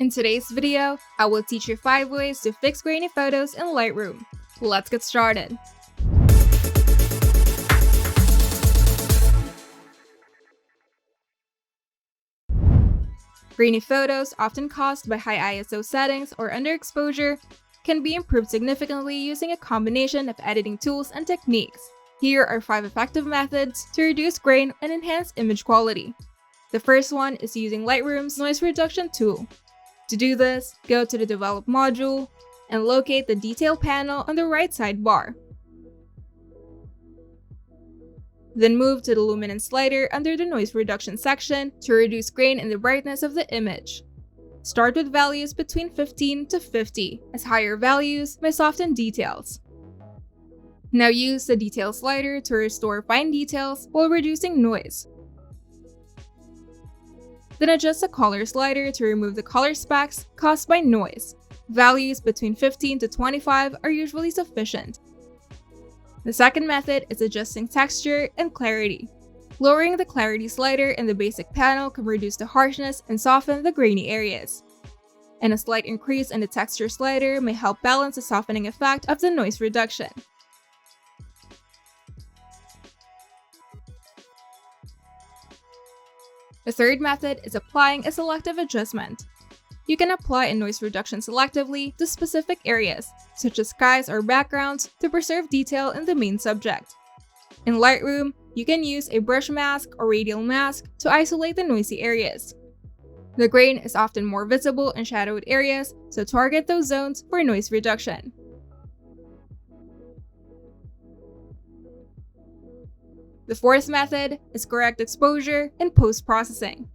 In today's video, I will teach you 5 ways to fix grainy photos in Lightroom. Let's get started. Grainy photos, often caused by high ISO settings or underexposure, can be improved significantly using a combination of editing tools and techniques. Here are 5 effective methods to reduce grain and enhance image quality. The first one is using Lightroom's noise reduction tool. To do this, go to the Develop module and locate the Detail panel on the right sidebar. Then move to the Luminance slider under the Noise Reduction section to reduce grain in the brightness of the image. Start with values between 15 to 50, as higher values may soften details. Now use the Detail slider to restore fine details while reducing noise. Then adjust the Color slider to remove the color specks caused by noise. Values between 15 to 25 are usually sufficient. The second method is adjusting texture and clarity. Lowering the clarity slider in the basic panel can reduce the harshness and soften the grainy areas. And a slight increase in the texture slider may help balance the softening effect of the noise reduction. The third method is applying a selective adjustment. You can apply a noise reduction selectively to specific areas, such as skies or backgrounds, to preserve detail in the main subject. In Lightroom, you can use a brush mask or radial mask to isolate the noisy areas. The grain is often more visible in shadowed areas, so target those zones for noise reduction. The fourth method is correct exposure in post-processing.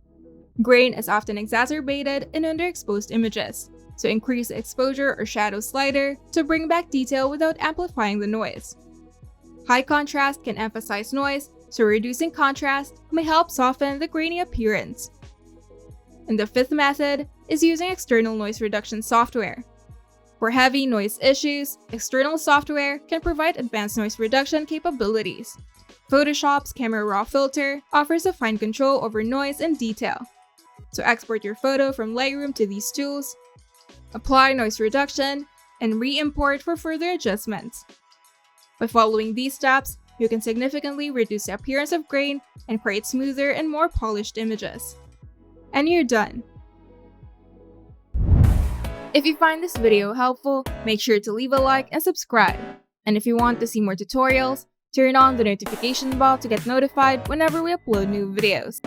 Grain is often exacerbated in underexposed images, so increase the exposure or shadow slider to bring back detail without amplifying the noise. High contrast can emphasize noise, so reducing contrast may help soften the grainy appearance. And the fifth method is using external noise reduction software. For heavy noise issues, external software can provide advanced noise reduction capabilities. Photoshop's Camera Raw filter offers a fine control over noise and detail. So export your photo from Lightroom to these tools, apply noise reduction, and re-import for further adjustments. By following these steps, you can significantly reduce the appearance of grain and create smoother and more polished images. And you're done! If you find this video helpful, make sure to leave a like and subscribe. And if you want to see more tutorials, turn on the notification bell to get notified whenever we upload new videos.